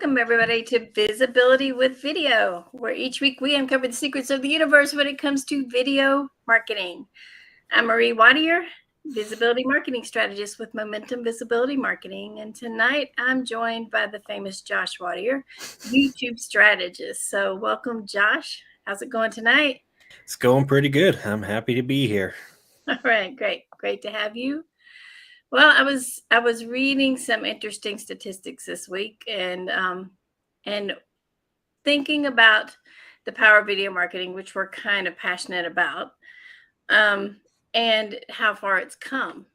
Welcome, everybody, to Visibility with Video, where each week we uncover the secrets of the universe when it comes to video marketing. I'm Marie Wattier, Visibility Marketing Strategist with Momentum Visibility Marketing. And tonight I'm joined by the famous Josh Wattier, YouTube Strategist. So welcome, Josh. How's it going tonight? It's going pretty good. I'm happy to be here. All right, great. Great to have you. Well, I was reading some interesting statistics this week and thinking about the power of video marketing, which we're kind of passionate about, and how far it's come,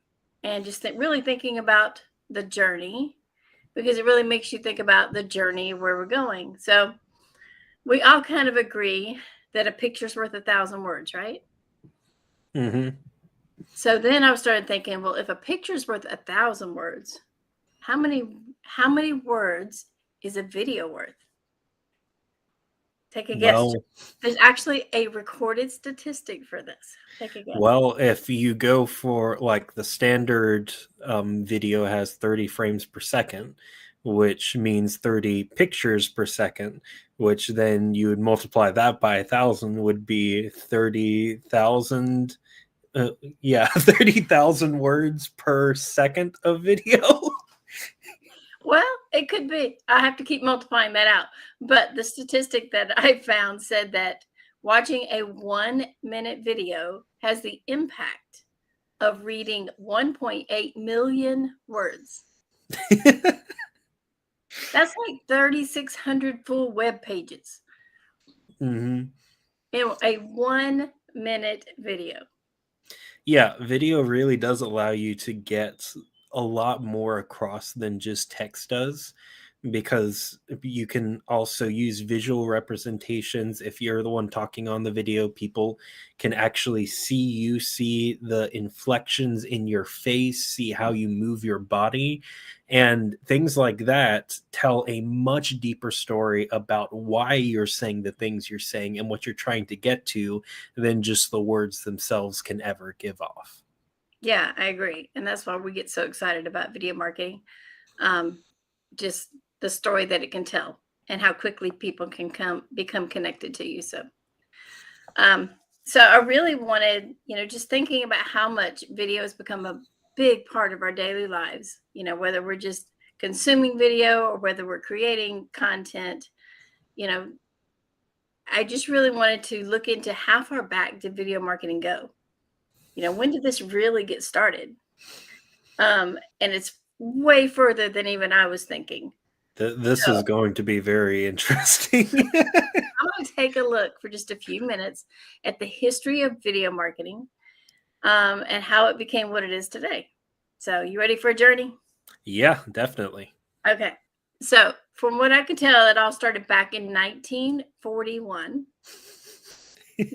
and just really thinking about the journey, because it really makes you think about the journey where we're going. So we all kind of agree that a picture's worth 1,000 words, right? Mm-hmm. So then I started thinking, well, if a picture is worth 1,000 words, how many words is a video worth? Take a guess. Well, There's actually a recorded statistic for this. Take a guess. well, if you go for like the standard video has 30 frames per second, which means 30 pictures per second, which then you would multiply that by 1,000 would be 30,000. 30,000 words per second of video. Well, it could be. I have to keep multiplying that out. But the statistic that I found said that watching a 1-minute video has the impact of reading 1.8 million words. That's like 3,600 full web pages. Mm-hmm. In a 1-minute video. Yeah, video really does allow you to get a lot more across than just text does, because you can also use visual representations. If you're the one talking on the video, people can actually see you, see the inflections in your face, see how you move your body, and things like that tell a much deeper story about why you're saying the things you're saying and what you're trying to get to than just the words themselves can ever give off. Yeah, I agree. And that's why we get so excited about video marketing. Just the story that it can tell and how quickly people can become connected to you. So I really wanted, just thinking about how much video has become a big part of our daily lives, whether we're just consuming video or whether we're creating content, I just really wanted to look into how far back did video marketing go? When did this really get started? And it's way further than even I was thinking. This is going to be very interesting. I'm going to take a look for just a few minutes at the history of video marketing, and how it became what it is today. So you ready for a journey? Yeah, definitely. Okay. So from what I can tell, it all started back in 1941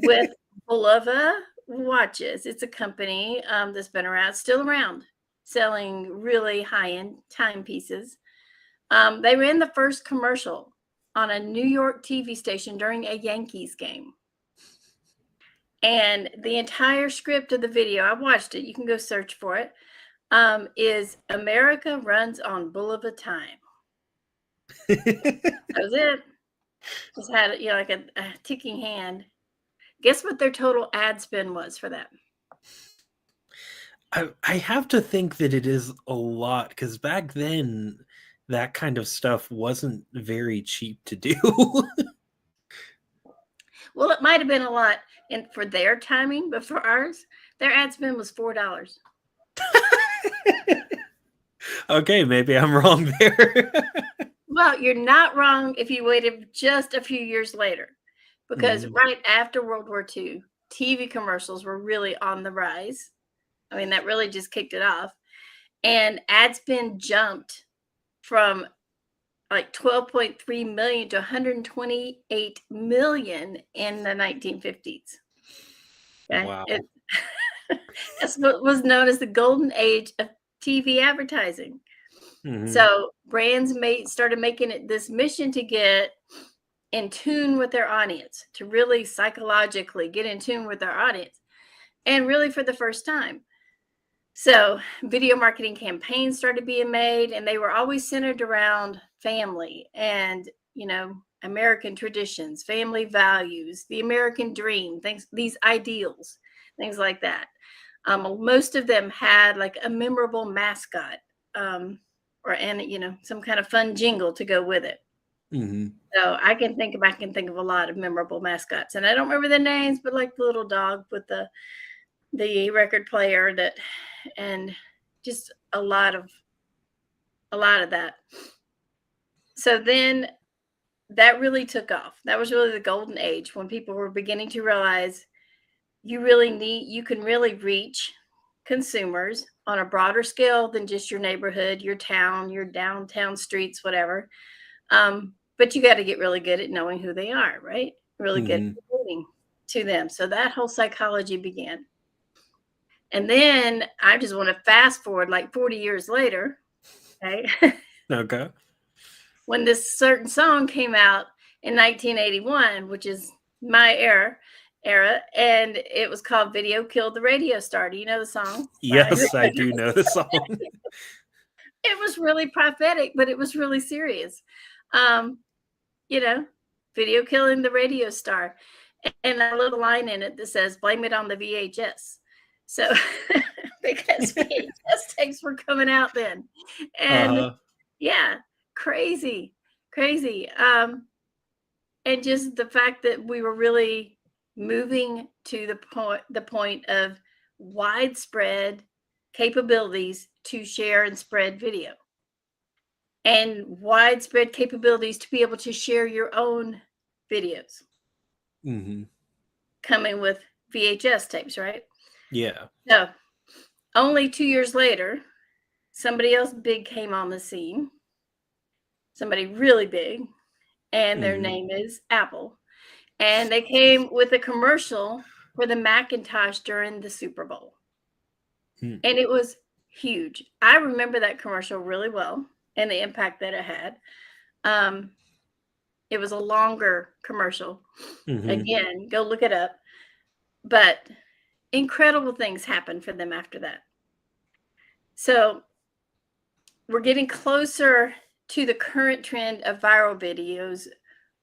with Bulova Watches. It's a company that's been around, still around, selling really high-end timepieces. They ran the first commercial on a New York TV station during a Yankees game. And the entire script of the video, I watched it, you can go search for it, is America runs on Bulova time. That was it. Just had, like a ticking hand. Guess what their total ad spend was for that? I have to think that it is a lot, because back then that kind of stuff wasn't very cheap to do. Well, it might have been a lot for their timing, but for ours, their ad spend was $4. Okay, maybe I'm wrong there. Well, you're not wrong if you waited just a few years later, because right after World War II, TV commercials were really on the rise. I mean, that really just kicked it off. And ad spend jumped from like 12.3 million to 128 million in the 1950s. Okay? Wow. That's what was known as the golden age of TV advertising. Mm-hmm. So brands started making it this mission to get in tune with their audience, to really psychologically get in tune with their audience, and really for the first time. So video marketing campaigns started being made, and they were always centered around family and, American traditions, family values, the American dream, things, these ideals, things like that. Most of them had like a memorable mascot, and some kind of fun jingle to go with it. Hmm. So I can think of a lot of memorable mascots, and I don't remember the names, but like the little dog with the record player that, and just a lot of that. So then that really took off. That was really the golden age when people were beginning to realize you can really reach consumers on a broader scale than just your neighborhood, your town, your downtown streets, whatever. But you got to get really good at knowing who they are, right? Really good at Hmm. relating to them. So that whole psychology began. And then I just want to fast forward like 40 years later, okay? Okay. When this certain song came out in 1981, which is my era, and it was called "Video Killed the Radio Star." Do you know the song? Yes, I do know the song. It was really prophetic, but it was really serious. Um, you know, video killing the radio star, and a little line in it that says, "Blame it on the VHS." So, because VHS tapes were coming out then, and Uh, yeah, crazy, crazy. And just the fact that we were really moving to the point of widespread capabilities to share and spread video, and widespread capabilities to be able to share your own videos, hmm. coming with VHS tapes, right? Yeah. So only 2 years later, somebody else big came on the scene, somebody really big, and their Hmm. name is Apple. And they came with a commercial for the Macintosh during the Super Bowl. Hmm. And it was huge. I remember that commercial really well and the impact that it had. Um, it was a longer commercial. Hmm. Again, go look it up. But incredible things happened for them after that. So we're getting closer to the current trend of viral videos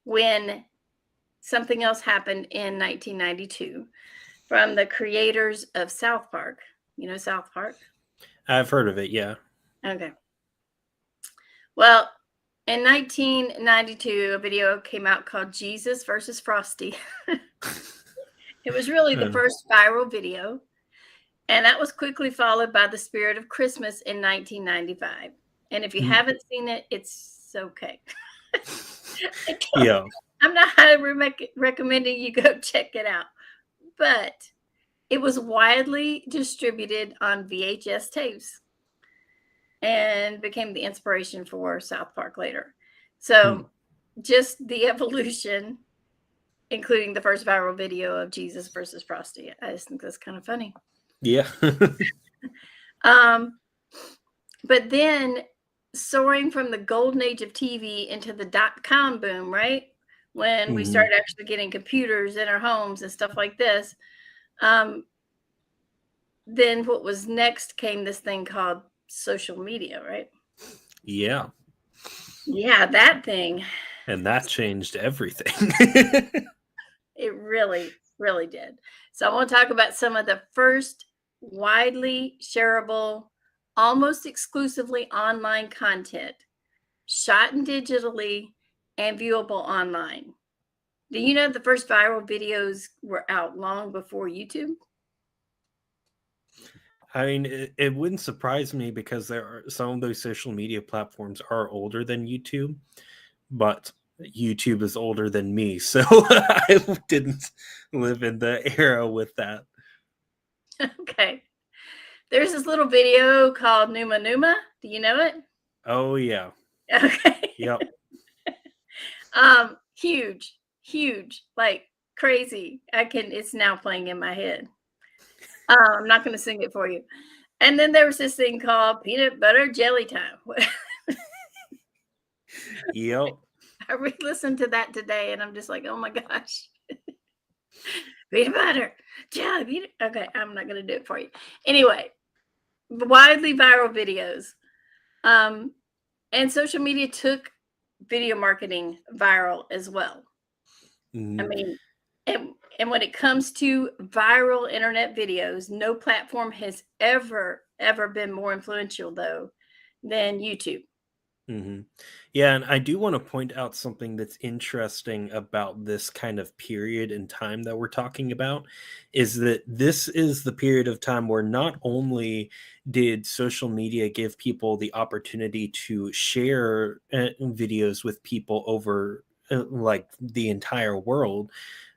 when something else happened in 1992 from the creators of South Park. You know South Park? I've heard of it. Yeah. Okay. Well, in 1992, a video came out called Jesus versus Frosty. It was really the Uh, first viral video, and that was quickly followed by The Spirit of Christmas in 1995. And if you mm, haven't seen it, it's okay. I can't, yeah. I'm not highly recommending you go check it out, but it was widely distributed on VHS tapes and became the inspiration for South Park later. Hmm. So, just the evolution, including the first viral video of Jesus versus Frosty. I just think that's kind of funny. Yeah. Um, but then soaring from the golden age of TV into the .com boom, right? When we Hmm. started actually getting computers in our homes and stuff like this, um, then what was next came this thing called social media, right? Yeah. Yeah, that thing. And that changed everything. It really, really did. So I want to talk about some of the first widely shareable, almost exclusively online content shot in digitally and viewable online. Do you know the first viral videos were out long before YouTube? I mean, it wouldn't surprise me because there are some of those social media platforms are older than YouTube, but YouTube is older than me, so I didn't live in the era with that. Okay. There's this little video called Numa Numa. Do you know it? Oh yeah. Okay. Yep. Huge, huge, like crazy. It's now playing in my head. I'm not going to sing it for you. And then there was this thing called peanut butter jelly time. Yep. I re-listened to that today, and I'm just like, oh my gosh, peanut butter jelly. Okay, I'm not going to do it for you. Anyway, widely viral videos, and social media took video marketing viral as well. I Mhm. mean, and when it comes to viral internet videos, no platform has ever been more influential though than YouTube. Mhm. Yeah, and I do want to point out something that's interesting about this kind of period in time that we're talking about is that this is the period of time where not only did social media give people the opportunity to share videos with people over like the entire world,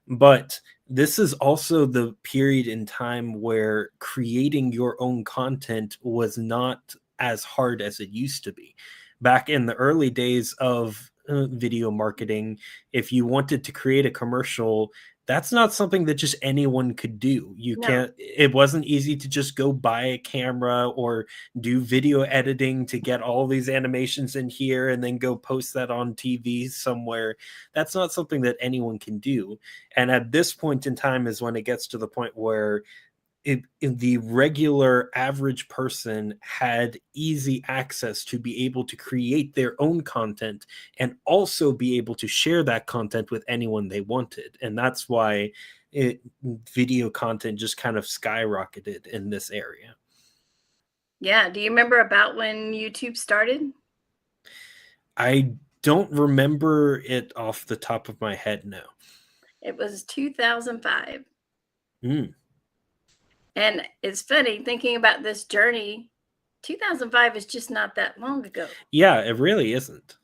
but this is also the period in time where creating your own content was not as hard as it used to be. Back in the early days of video marketing, if you wanted to create a commercial, that's not something that just anyone could do. You No. can't, it wasn't easy to just go buy a camera or do video editing to get all these animations in here and then go post that on TV somewhere. That's not something that anyone can do. And at this point in time is when it gets to the point where the regular average person had easy access to be able to create their own content and also be able to share that content with anyone they wanted. And that's why it, video content just kind of skyrocketed in this area. Yeah. Do you remember about when YouTube started? I don't remember it off the top of my head now. It was 2005. Mm. And it's funny thinking about this journey. 2005 is just not that long ago. Yeah, it really isn't.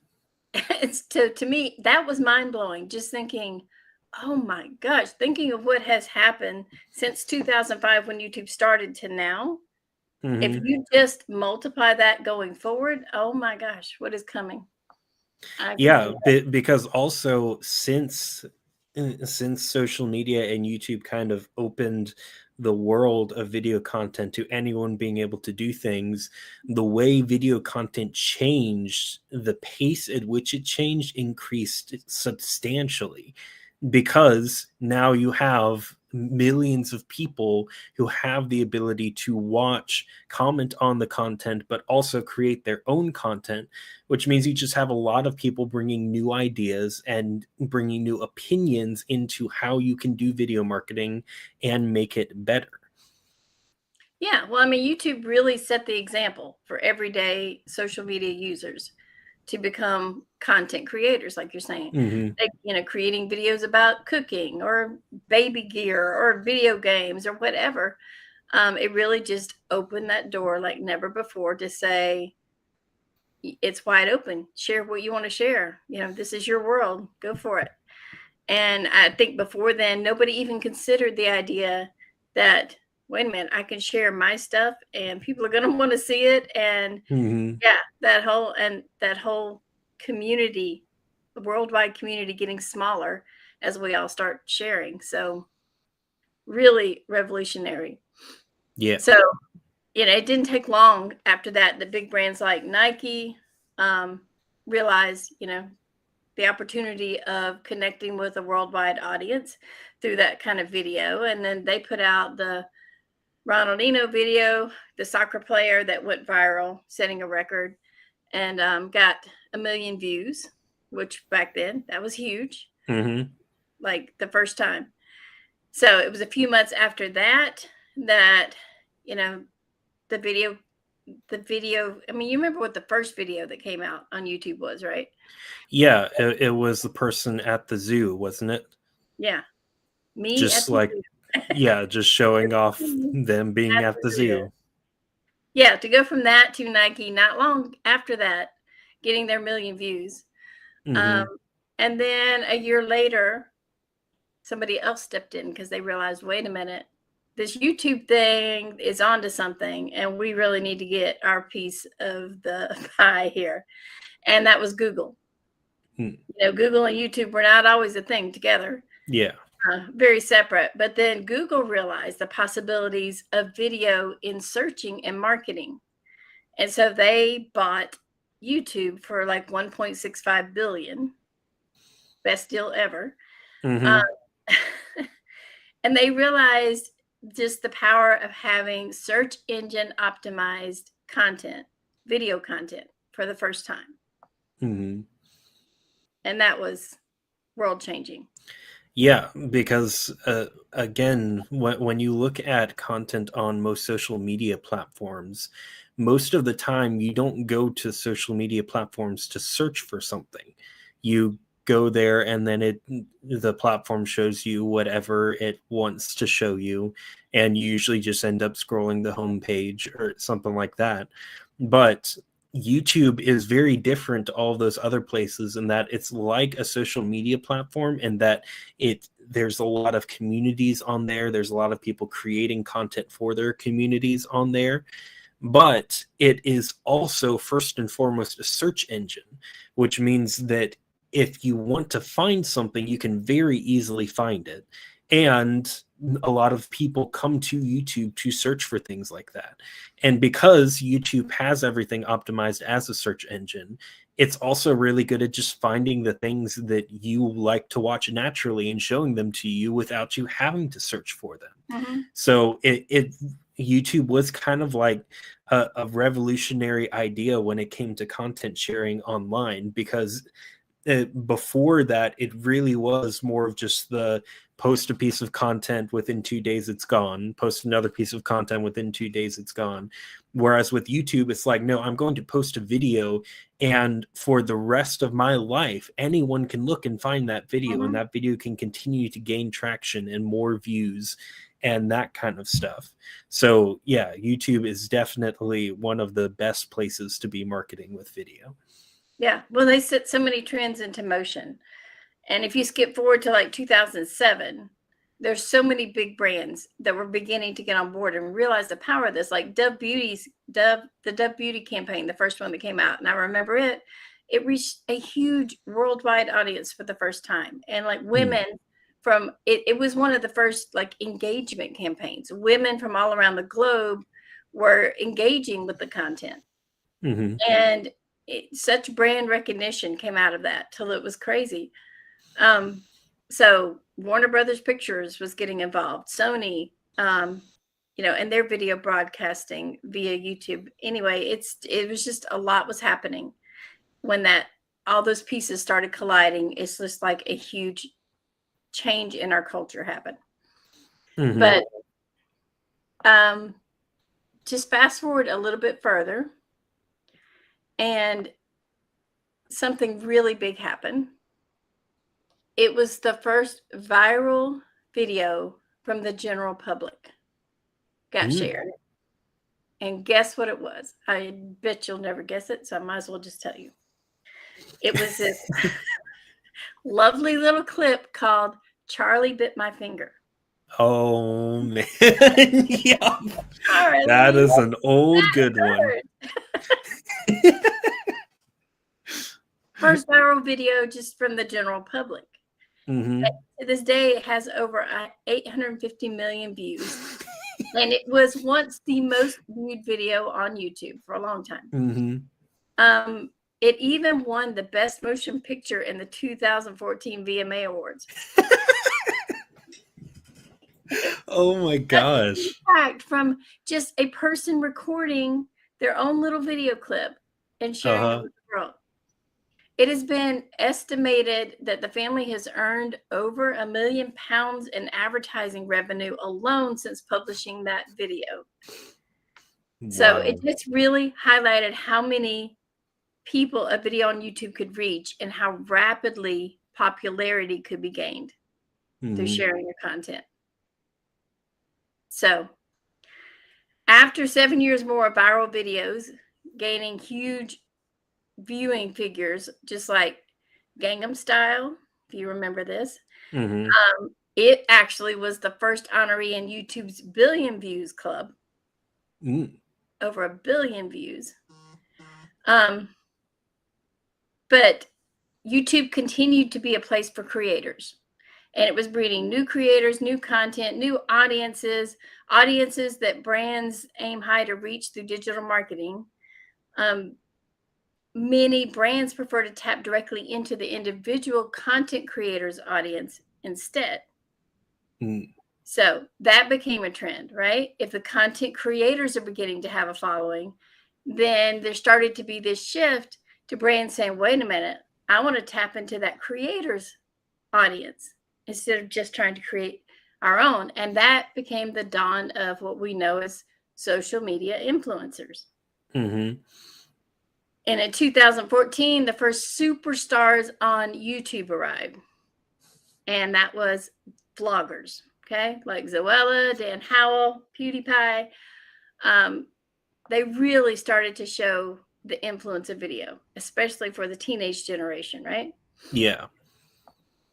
It's to me that was mind blowing. Just thinking, oh my gosh, thinking of what has happened since 2005 when YouTube started to now. If Mhm. you just multiply that going forward, oh my gosh, what is coming? I can Yeah, only because also since social media and YouTube kind of opened the world of video content to anyone being able to do things, the way video content changed, the pace at which it changed increased substantially because now you have millions of people who have the ability to watch, comment on the content, but also create their own content, which means you just have a lot of people bringing new ideas and bringing new opinions into how you can do video marketing and make it better. Yeah, well, I mean, YouTube really set the example for everyday social media users to become content creators, like you're saying. Hmm. Like, creating videos about cooking or baby gear or video games or whatever. It really just opened that door like never before to say, it's wide open. Share what you want to share. This is your world. Go for it. And I think before then, nobody even considered the idea that, wait a minute, I can share my stuff and people are going to want to see it. And Hmm. yeah, that whole community, the worldwide community getting smaller as we all start sharing. So really revolutionary. Yeah. So, it didn't take long after that big brands like Nike um, realized, the opportunity of connecting with a worldwide audience through that kind of video. And then they put out the Ronaldinho video, the soccer player that went viral, setting a record and got 1 million views, which back then that was huge, Hmm. like the first time. So it was a few months after that that, you know, the video, I mean, you remember what the first video that came out on YouTube was, right? Yeah, it was the person at the zoo, wasn't it? Yeah. Me Just at the like, yeah, just showing off zoo. them being At at the the zoo. zoo. Yeah, to go from that to Nike not long after that, getting their 1 million views. Um, Hmm. and then a year later, somebody else stepped in because they realized, wait a minute, this YouTube thing is onto something, and we really need to get our piece of the pie here. And that was Google. Google and YouTube were not always a thing together, Yeah. very separate. But then Google realized the possibilities of video in searching and marketing. And so they bought YouTube for like 1.65 billion, best deal ever. Uh, Hmm. and they realized just the power of having search engine optimized content, video content for the first time. Hmm. And that was world changing. Yeah, because again, when you look at content on most social media platforms, most of the time you don't go to social media platforms to search for something. You go there and then the platform shows you whatever it wants to show you, and you usually just end up scrolling the homepage or something like that. But YouTube is very different to all those other places in that it's like a social media platform, and that there's a lot of communities on there. There's a lot of people creating content for their communities on there, but it is also first and foremost a search engine, which means that if you want to find something, you can very easily find it. And a lot of people come to YouTube to search for things like that. And because YouTube has everything optimized as a search engine, it's also really good at just finding the things that you like to watch naturally and showing them to you without you having to search for them. Mm-hmm. So YouTube was kind of like a revolutionary idea when it came to content sharing online, because before that, it really was more of just the post a piece of content, within 2 days it's gone, post another piece of content, within 2 days it's gone. Whereas with YouTube, it's like, no, I'm going to post a video, and for the rest of my life, anyone can look and find that video, Mm-hmm. and that video can continue to gain traction and more views and that kind of stuff. So yeah, YouTube is definitely one of the best places to be marketing with video. Yeah. Well, they set so many trends into motion. And if you skip forward to like 2007, there's so many big brands that were beginning to get on board and realize the power of this. Like the Dove Beauty campaign, the first one that came out, and I remember it reached a huge worldwide audience for the first time. And like women from it was one of the first like engagement campaigns. Women from all around the globe were engaging with the content. Mm-hmm. And such brand recognition came out of that till it was crazy. So Warner Brothers Pictures was getting involved, Sony, and their video broadcasting via YouTube. Anyway, it was just a lot was happening when all those pieces started colliding. It's just like a huge change in our culture happened. Mm-hmm. But just fast forward a little bit further, and something really big happened. It was the first viral video from the general public got shared. And guess what it was? I bet you'll never guess it, so I might as well just tell you. It was this lovely little clip called Charlie Bit My Finger. Oh, man. Yeah. Charlie That is an old good one. First viral video just from the general public. Mm-hmm. To this day, it has over 850 million views. And it was once the most viewed video on YouTube for a long time. Mm-hmm. It even won the Best Motion Picture in the 2014 VMA Awards. Oh my gosh. In fact, from just a person recording their own little video clip and sharing it with the world. It has been estimated that the family has earned over £1 million in advertising revenue alone since publishing that video. Wow. So it just really highlighted how many people a video on YouTube could reach and how rapidly popularity could be gained through sharing your content. So after 7 years more of viral videos gaining huge viewing figures, just like Gangnam Style, if you remember this, it actually was the first honoree in YouTube's billion views club. Over 1 billion views. But YouTube continued to be a place for creators, and it was breeding new creators, new content, new audiences that brands aim high to reach through digital marketing. Many brands prefer to tap directly into the individual content creator's audience instead. So that became a trend, right? If the content creators are beginning to have a following, then there started to be this shift to brands saying, wait a minute, I want to tap into that creator's audience instead of just trying to create our own. And that became the dawn of what we know as social media influencers. Mm-hmm. And in 2014, the first superstars on YouTube arrived. And that was vloggers, okay? Like Zoella, Dan Howell, PewDiePie. They really started to show the influence of video, especially for the teenage generation, right? Yeah.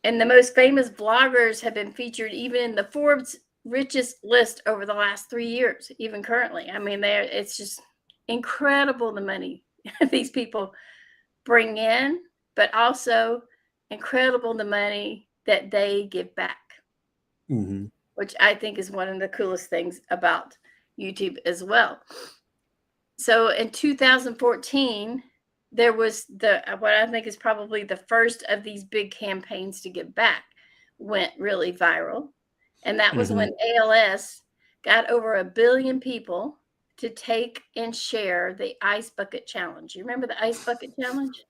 And the most famous vloggers have been featured even in the Forbes richest list over the last 3 years, even currently. I mean, it's just incredible the money these people bring in, but also incredible the money that they give back, Mm-hmm. which I think is one of the coolest things about YouTube as well. So in 2014, there was what I think is probably the first of these big campaigns to give back went really viral. And that was when ALS got over 1 billion people to take and share the Ice Bucket Challenge. You remember the Ice Bucket Challenge?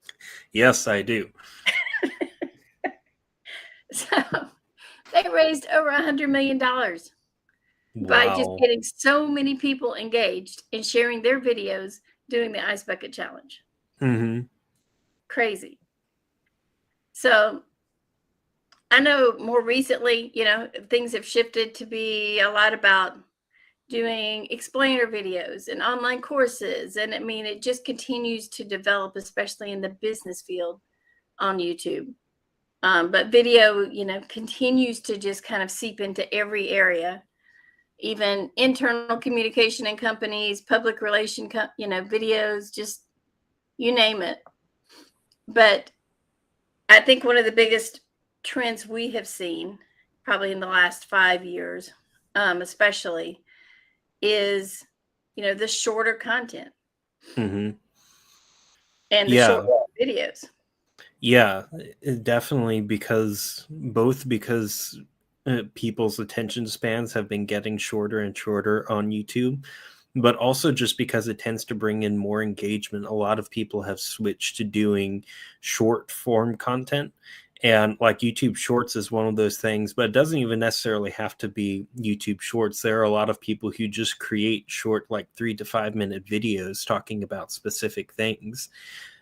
Yes, I do. So they raised over $100 million by just Wow. getting so many people engaged in sharing their videos doing the Ice Bucket Challenge. Mm-hmm. Crazy. So I know more recently, things have shifted to be a lot about doing explainer videos and online courses. And I mean, it just continues to develop, especially in the business field on YouTube. But video, continues to just kind of seep into every area, even internal communication in companies, public relation, videos, just you name it. But I think one of the biggest trends we have seen probably in the last 5 years, especially, is, the shorter content Mm-hmm. and the Yeah. short videos. Yeah, definitely because people's attention spans have been getting shorter and shorter on YouTube, but also just because it tends to bring in more engagement. A lot of people have switched to doing short form content. And like YouTube Shorts is one of those things, but it doesn't even necessarily have to be YouTube Shorts. There are a lot of people who just create short, like 3 to 5 minute videos talking about specific things.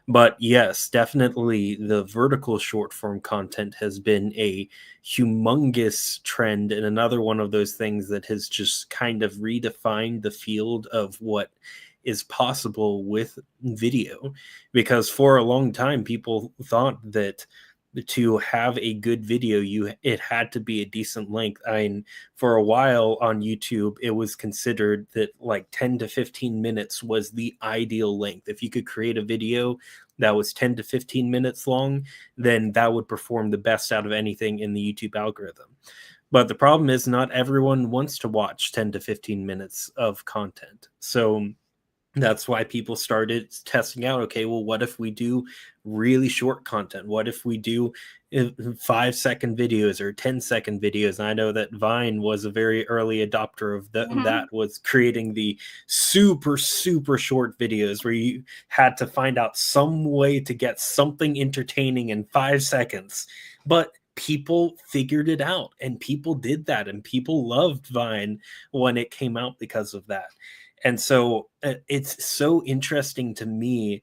But yes, definitely the vertical short form content has been a humongous trend, and another one of those things that has just kind of redefined the field of what is possible with video. Because for a long time, people thought that to have a good video, it had to be a decent length. I mean, for a while on YouTube, it was considered that like 10 to 15 minutes was the ideal length. If you could create a video that was 10 to 15 minutes long, then that would perform the best out of anything in the YouTube algorithm. But the problem is not everyone wants to watch 10 to 15 minutes of content. So that's why people started testing out, okay, well, what if we do really short content? What if we do 5-second videos or 10-second videos? And I know that Vine was a very early adopter of that was creating the super, super short videos where you had to find out some way to get something entertaining in 5 seconds. But people figured it out, and people did that, and people loved Vine when it came out because of that. And so it's so interesting to me,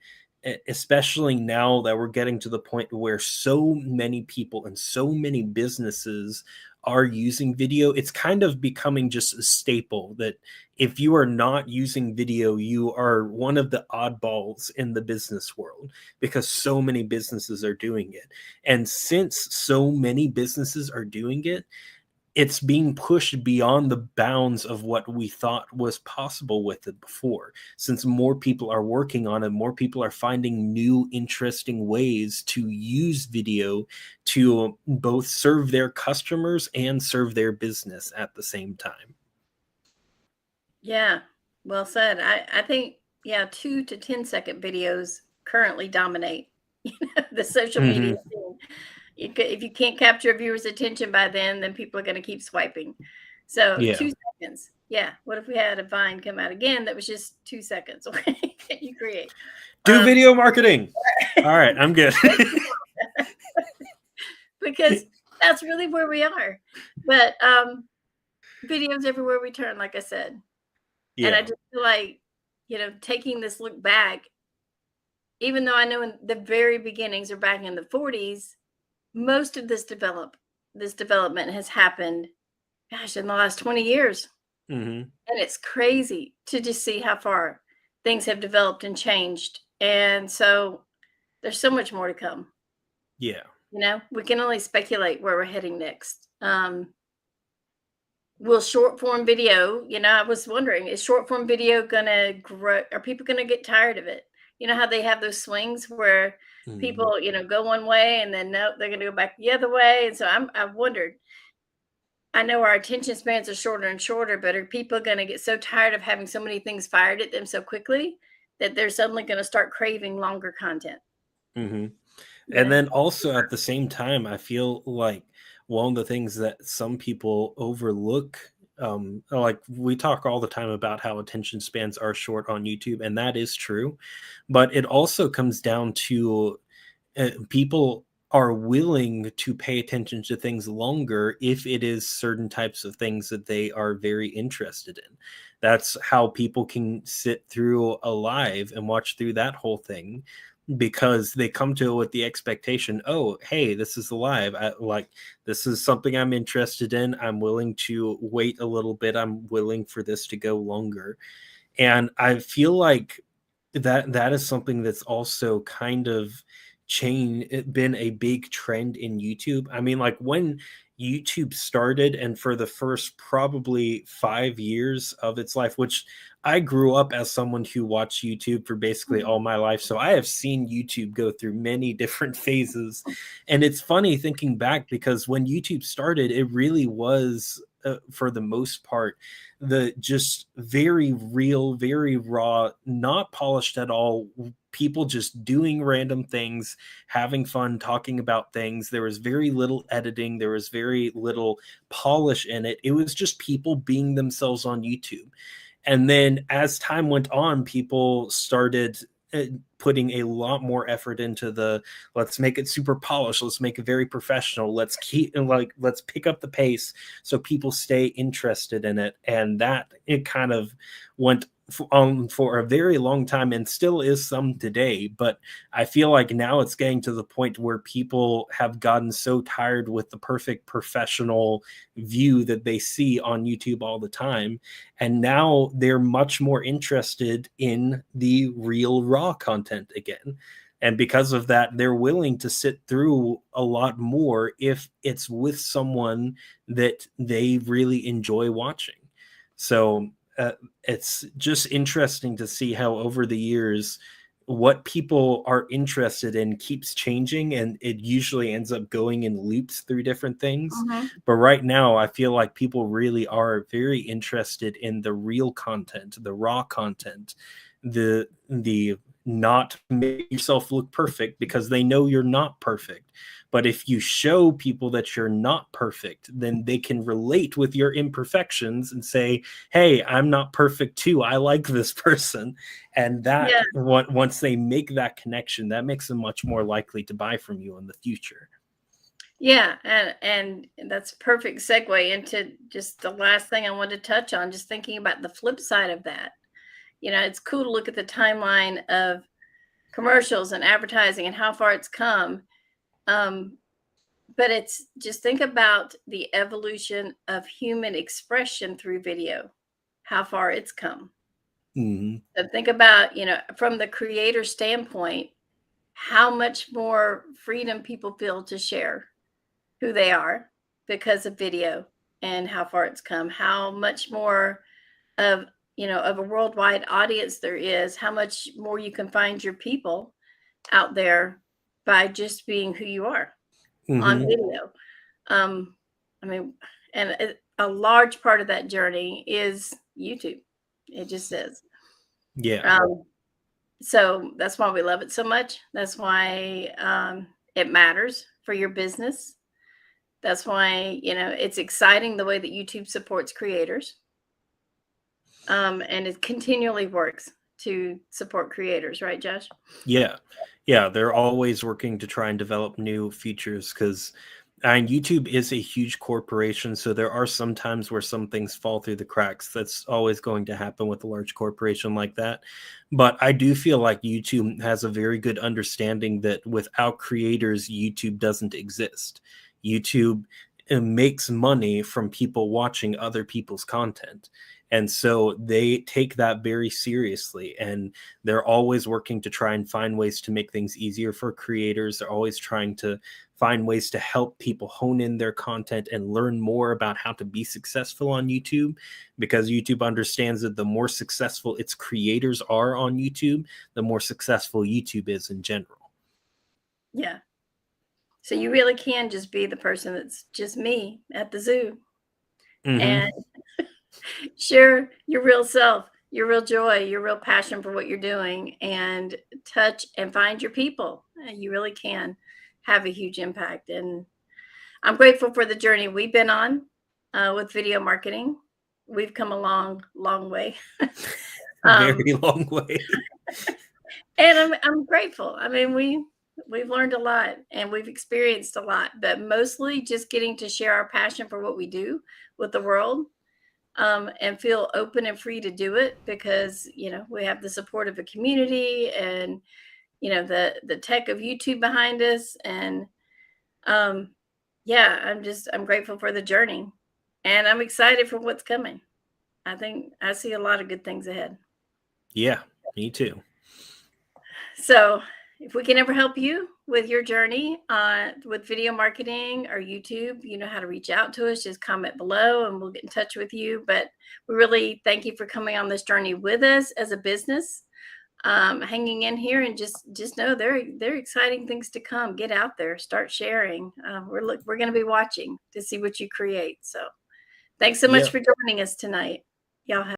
especially now that we're getting to the point where so many people and so many businesses are using video. It's kind of becoming just a staple that if you are not using video, you are one of the oddballs in the business world, because so many businesses are doing it. And since so many businesses are doing it, it's being pushed beyond the bounds of what we thought was possible with it before. Since more people are working on it, more people are finding new, interesting ways to use video to both serve their customers and serve their business at the same time. Yeah, well said. I think, 2 to 10-second videos currently dominate the social media scene. If you can't capture a viewer's attention by then people are going to keep swiping. So 2 seconds. Yeah. What if we had a Vine come out again that was just 2 seconds? Okay, you create. Do video marketing. All right, I'm good. because that's really where we are. But videos everywhere we turn, like I said. And I Yeah. just feel like, taking this look back, even though I know in the very beginnings or back in the 40s, most of this development has happened, gosh, in the last 20 years. Hmm. And it's crazy to just see how far things have developed and changed. And so there's so much more to come. Yeah. We can only speculate where we're heading next. Will short form video, I was wondering, is short form video gonna grow? Are people gonna get tired of it? You know how they have those swings where Hmm. people, go one way and then no, they're gonna go back the other way. And so I've wondered, I know our attention spans are shorter and shorter, but are people gonna get so tired of having so many things fired at them so quickly that they're suddenly gonna start craving longer content? Hmm. You And know? then also at the same time, I feel like one of the things that some people overlook, like we talk all the time about how attention spans are short on YouTube, and that is true. But it also comes down to people are willing to pay attention to things longer if it is certain types of things that they are very interested in. That's how people can sit through a live and watch through that whole thing, because they come to it with the expectation, oh hey, this is live, this is something I'm interested in, I'm willing to wait a little bit, I'm willing for this to go longer. And I feel like that is something that's also kind of been a big trend in YouTube. I mean, like when YouTube started, and for the first probably 5 years of its life, which I grew up as someone who watched YouTube for basically all Mhm. my life, so I have seen YouTube go through many different phases. And it's funny thinking back, because when YouTube started, it really was, for the most part, the just very real, very raw, not polished at all, people just doing random things, having fun, talking about things. There was very little editing, there was very little polish in it. It was just people being themselves on YouTube. And then as time went on, people started uh, putting a lot more effort into the, let's make it super polished, let's make it very professional, let's keep, and like, let's pick up the pace so people stay interested in it. And that it kind of went on for a very long time, and still is some today. But I feel like now it's getting to the point where people have gotten so tired with the perfect professional view that they see on YouTube all the time, and now they're much more interested in the real raw content again. And because of that, they're willing to sit through a lot more if it's with someone that they really enjoy watching. So it's just interesting to see how over the years what people are interested in keeps changing, and it usually ends up going in loops through different things. Mhm. But right now I feel like people really are very interested in the real content, the raw content, the not make yourself look perfect, because they know you're not perfect. But if you show people that you're not perfect, then they can relate with your imperfections and say, hey, I'm not perfect too, I like this person. And that, Yeah. once they make that connection, that makes them much more likely to buy from you in the future. Yeah, and that's a perfect segue into just the last thing I wanted to touch on, just thinking about the flip side of that. It's cool to look at the timeline of commercials and advertising and how far it's come. Um, but it's just think about the evolution of human expression through video, how far it's come. Hmm. So think about, from the creator standpoint, how much more freedom people feel to share who they are because of video and how far it's come, how much more of, of a worldwide audience there is, how much more you can find your people out there by just being who you are on Hmm. video. Um, I mean, and a large part of that journey is YouTube. It just is. Yeah. Um, so that's why we love it so much. That's why it matters for your business. That's why, it's exciting the way that YouTube supports creators. And it continually works to support creators, right, Josh? Yeah. Yeah. They're always working to try and develop new features, because And YouTube is a huge corporation, so there are some times where some things fall through the cracks. That's always going to happen with a large corporation like that. But I do feel like YouTube has a very good understanding that without creators, YouTube doesn't exist. YouTube makes money from people watching other people's content. And so they take that very seriously, and they're always working to try and find ways to make things easier for creators. They're always trying to find ways to help people hone in their content and learn more about how to be successful on YouTube, because YouTube understands that the more successful its creators are on YouTube, the more successful YouTube is in general. Yeah. So you really can just be the person that's just me at the zoo Mm-hmm. and share your real self, your real joy, your real passion for what you're doing, and touch and find your people. You really can have a huge impact. And I'm grateful for the journey we've been on with video marketing. We've come a long, long way. Very long way. And I'm grateful. I mean, we've learned a lot and we've experienced a lot, but mostly just getting to share our passion for what we do with the world, and feel open and free to do it because we have the support of a community and the tech of YouTube behind us. And yeah, I'm grateful for the journey, and I'm excited for what's coming. I think I see a lot of good things ahead. Yeah, me too. So, if we can ever help you with your journey with video marketing or YouTube, you know how to reach out to us. Just comment below and we'll get in touch with you. But we really thank you for coming on this journey with us as a business, hanging in here, and just know there are exciting things to come. Get out there, start sharing. We're going to be watching to see what you create. So, thanks so much Yep. for joining us tonight. Y'all have